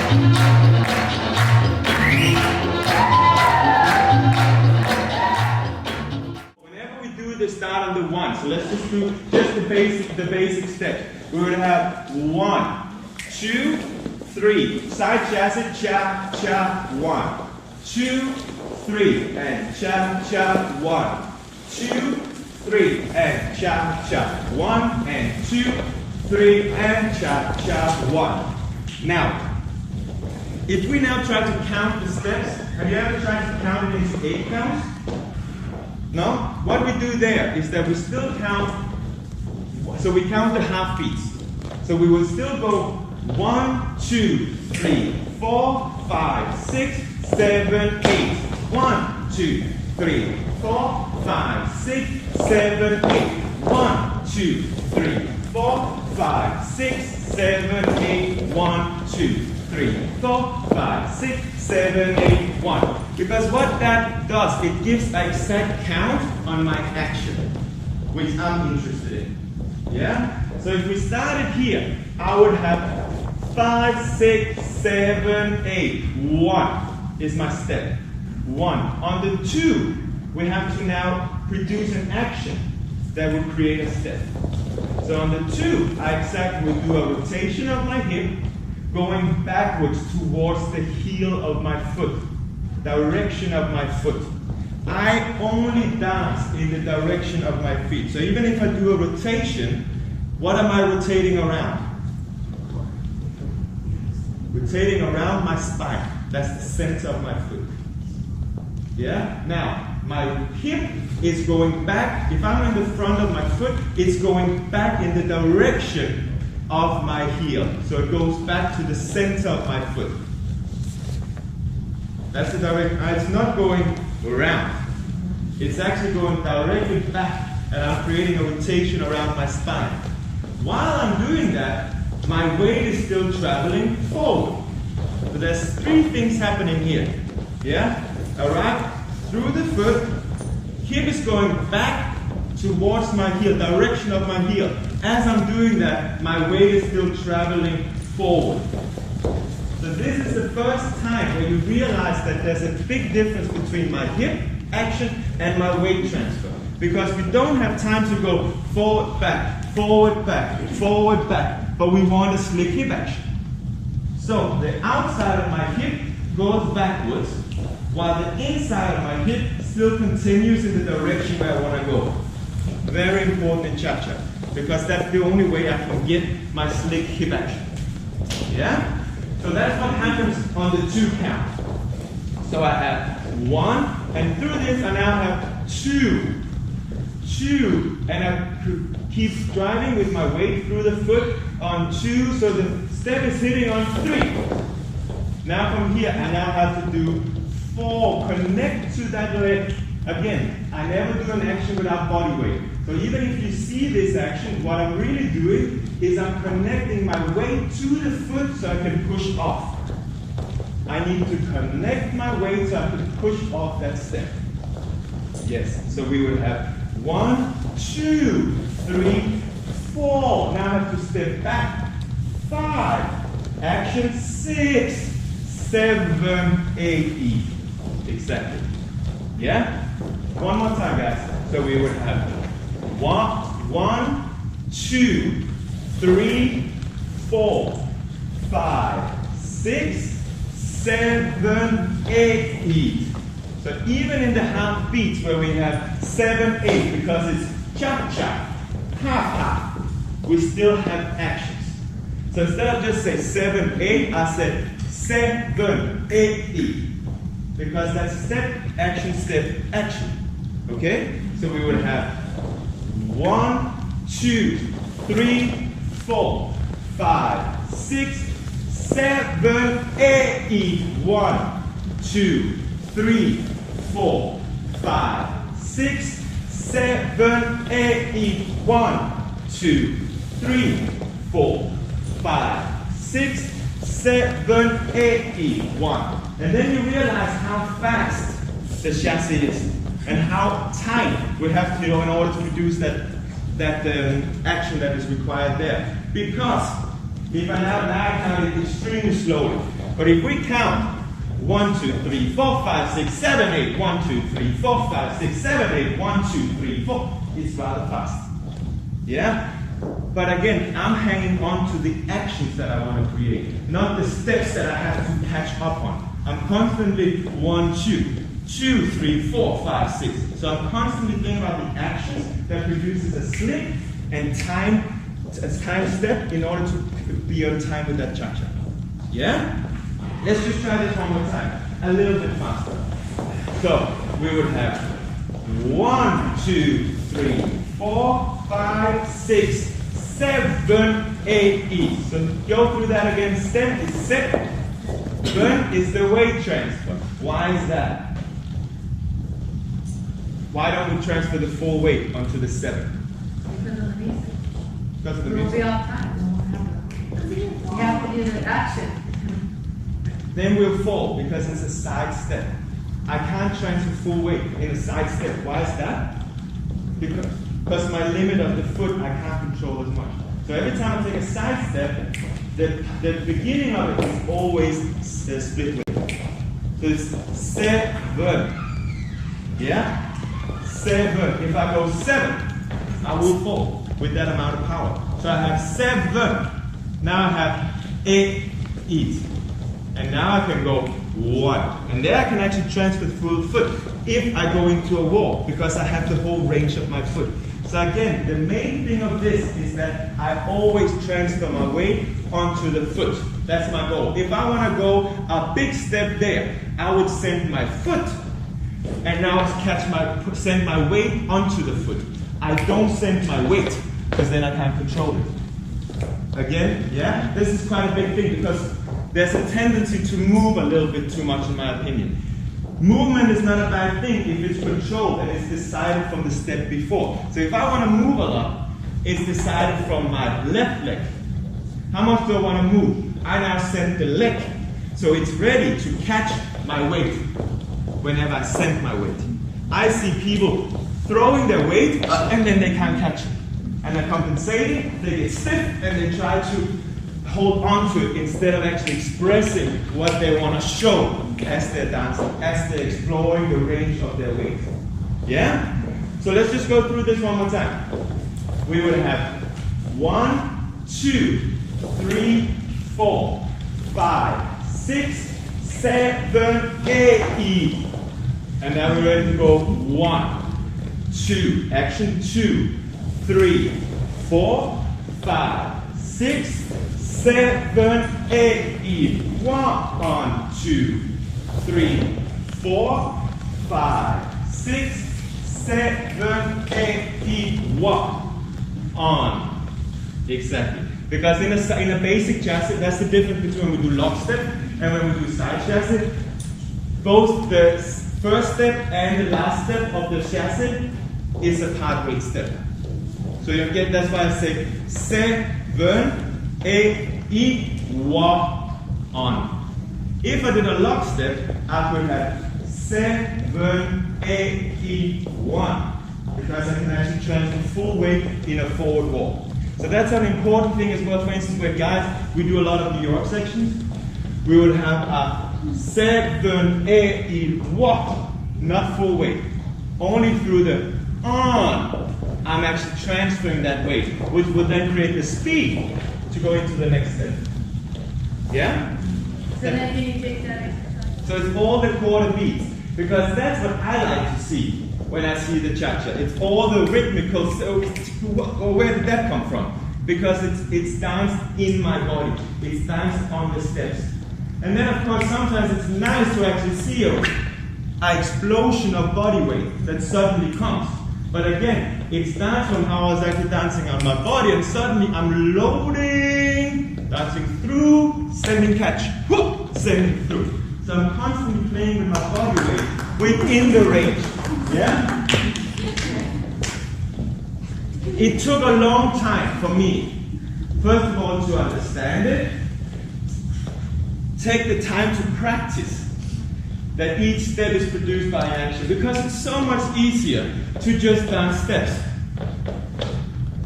Whenever we do the start on the one, so let's just do just the basic steps. We would have 1, 2, 3. Side chassis, cha, cha, 1. 2, 3, and cha, cha, 1. 2, 3, and cha, cha, 1, and 2, 3, and cha, cha, 1. Now, if we now try to count the steps, have you ever tried to count it into 8 counts? No? What we do there is that we still count, so we count the half beats. So we will still go 1, 2, 3, 4, 5, 6, 7, 8. 1, 2, 3, 4, 5, 6, 7, 8. 1, 2, 3, 4, 5, 6, 7, 8. 1, 2, 3, 4, 5, 6, 7, 8, 1. Because what that does, it gives an exact count on my action, which I'm interested in. Yeah? So if we started here, I would have 5, 6, 7, 8. 1 is my step. 1. On the 2, we have to now produce an action that will create a step. So on the 2, I exactly will do a rotation of my hip, going backwards towards the heel of my foot, direction of my foot. I only dance in the direction of my feet. So even if I do a rotation, what am I rotating around? Rotating around my spine. That's the center of my foot. Yeah? Now, my hip is going back. If I'm in the front of my foot, it's going back in the direction of my heel. So it goes back to the center of my foot. That's the direction. It's not going around. It's actually going directly back, and I'm creating a rotation around my spine. While I'm doing that, my weight is still traveling forward. So there's 3 things happening here. Yeah? Alright? Through the foot, hip is going back towards my heel, direction of my heel. As I'm doing that, my weight is still traveling forward. So this is the first time where you realize that there's a big difference between my hip action and my weight transfer. Because we don't have time to go forward, back, forward, back, forward, back. But we want a slick hip action. So the outside of my hip goes backwards, while the inside of my hip still continues in the direction where I want to go. Very important in cha-cha, because that's the only way I can get my slick hip action. Yeah? So that's what happens on the 2 count. So I have 1, and through this I now have 2, 2, and I keep driving with my weight through the foot on 2, so the step is hitting on 3. Now from here I now have to do 4, connect to that leg. Again, I never do an action without body weight. So even if you see this action, what I'm really doing is I'm connecting my weight to the foot so I can push off. I need to connect my weight so I can push off that step. Yes, so we would have 1, 2, 3, 4. Now I have to step back. 5, action 6, 7, 8, exactly. Yeah? One more time, guys. So we would have 1, 2, 3, 4, 5, 6, 7, 8 beats. So even in the half beats where we have 7, 8, because it's cha-cha, ha-ha, we still have actions. So instead of just say 7, 8, I said 7, 8, beat. Because that's step, action, okay? So we would have 1, 2, 3, 4, 5, 6, 7, 8. 1, 2, 3, 4, 5, 6, 7, 8. 1, 2, 3, 4, 5, 6, 7, 8. 1. And then you realize how fast the chassis is and how tight we have to do in order to produce that action that is required there. Because if I now count it extremely slowly, But if we count 1, 2, 3, 4, 5, 6, 7, 8, 1, 2, 3, 4, 5, 6, 7, 8, 1, 2, 3, 4, it's rather fast. Yeah? But again, I'm hanging on to the actions that I want to create, not the steps that I have to catch up on. I'm constantly 1, 2, 2, 3, 4, 5, 6. So I'm constantly thinking about the actions that produces a slip and a time step in order to be on time with that cha-cha. Yeah? Let's just try this one more time, a little bit faster. So we would have 1, 2, 3, 4, 5, 6, 7, 8, E. So go through that again. Step is set. Burn is the weight transfer. Why is that? Why don't we transfer the full weight onto the 7? Because of the music. Because of the It will be music. all time. You have to do the action. Then we'll fall because it's a side step. I can't transfer full weight in a side step. Why is that? Because my limit of the foot I can't control as much. So every time I take a side step, the beginning of it is always split weight. So it's 7. Yeah? 7. If I go 7, I will fall with that amount of power. So I have 7. Now I have 8 eat. And now I can go 1. And there I can actually transfer the full foot if I go into a wall because I have the whole range of my foot. So again, the main thing of this is that I always transfer my weight onto the foot. That's my goal. If I want to go a big step there, I would send my foot and now send my weight onto the foot. I don't send my weight because then I can't control it. Again, yeah, this is quite a big thing because there's a tendency to move a little bit too much in my opinion. Movement is not a bad thing if it's controlled and it's decided from the step before. So if I want to move a lot, it's decided from my left leg. How much do I want to move? I now send the leg. So it's ready to catch my weight whenever I send my weight. I see people throwing their weight and then they can't catch it. And they're compensating, they get stiff and they try to hold on to it instead of actually expressing what they want to show as they're dancing, as they're exploring the range of their weight. Yeah? So let's just go through this one more time. We would have 1, 2, 3, 4, 5, 6, 7, 8, E. And now we're ready to go 1, 2, action 2, 3, 4, 5, 6, 7, 8, E. 1, 2, 3, 4, 5, 6, 7, 8, E. Walk on. Exactly. Because in a basic chassis, that's the difference between when we do lock step and when we do side chassis. Both the first step and the last step of the chassis is a part weight step. So you get, that's why I say 7, 8, E, walk on. If I did a lock step, I would have 7, 8, E, 1. Because I can actually transfer full weight in a forward walk. So that's an important thing as well. For instance, where guys, we do a lot of New York sections. We would have a 7, 8, E, walk, not full weight. Only through the on, I'm actually transferring that weight, which would then create the speed to go into the next step. Yeah? So then can you take that exercise? So it's all the quarter beats, because that's what I like to see when I see the cha-cha. It's all the rhythmical, so where did that come from? Because it's danced in my body. It's danced on the steps. And then of course sometimes it's nice to actually see an explosion of body weight that suddenly comes. But again, it's danced on how I was actually dancing on my body, and suddenly I'm loading, dancing through, sending catch, whoop, sending through. So I'm constantly playing with my body weight within the range. Yeah? It took a long time for me, first of all, to understand it, take the time to practice that each step is produced by action, because it's so much easier to just dance steps.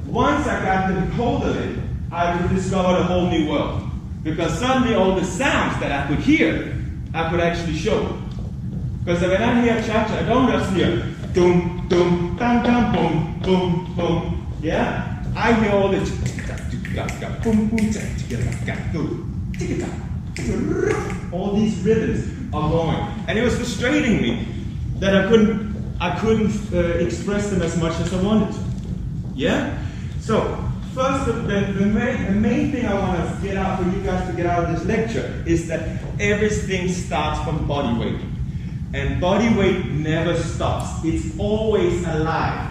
Once I got the hold of it, I discovered a whole new world. Because suddenly all the sounds that I could hear, I could actually show. Because when I hear cha-cha, I don't just hear dum, dum, dum, dum, boom, boom, boom. Yeah? I hear all the boom, boom, all these rhythms are going. And it was frustrating me that I couldn't express them as much as I wanted to. Yeah? So, first, the main thing I want to get out for you guys to get out of this lecture is that everything starts from body weight. And body weight never stops. It's always alive.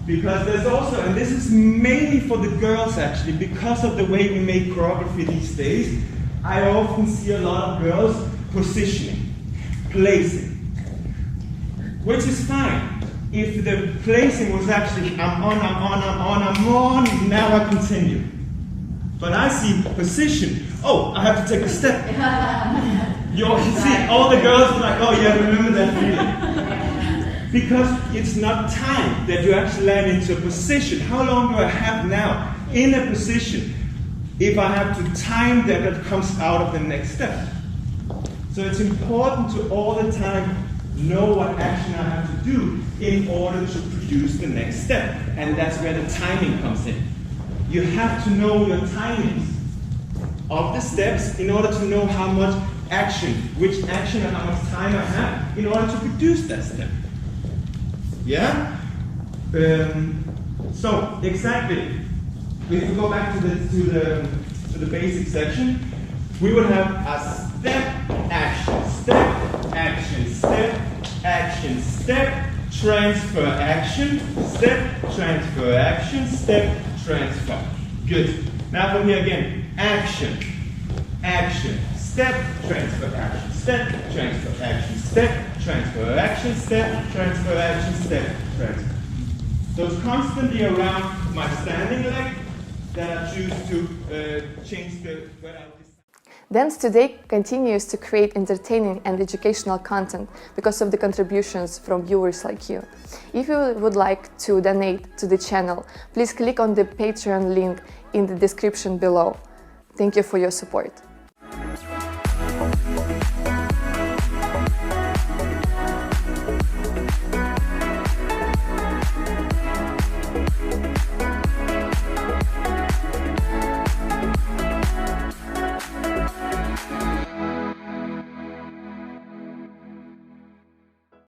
Because there's also, and this is mainly for the girls actually, because of the way we make choreography these days, I often see a lot of girls positioning, placing, which is fine. If the placing was actually, I'm on, now I continue. But I see position, oh, I have to take a step. You see, all the girls are like, oh yeah, remember that feeling. Because it's not time that you actually land into a position. How long do I have now in a position if I have to time that comes out of the next step? So it's important to all the time know what action I have to do in order to produce the next step. And that's where the timing comes in. You have to know your timings of the steps in order to know how much action, which action and how much time I have in order to produce that step. Yeah? So, exactly. If we go back to the basic section, we will have a step, action, step, action, step, action, step, transfer, action, step, transfer, action, step, transfer. Good. Now from here again, action, action, step, transfer, action, step, transfer, action, step, transfer, action, step, transfer, action, step, transfer. So it's constantly around my standing leg that I choose to change the where I Dance Today continues to create entertaining and educational content because of the contributions from viewers like you. If you would like to donate to the channel, please click on the Patreon link in the description below. Thank you for your support.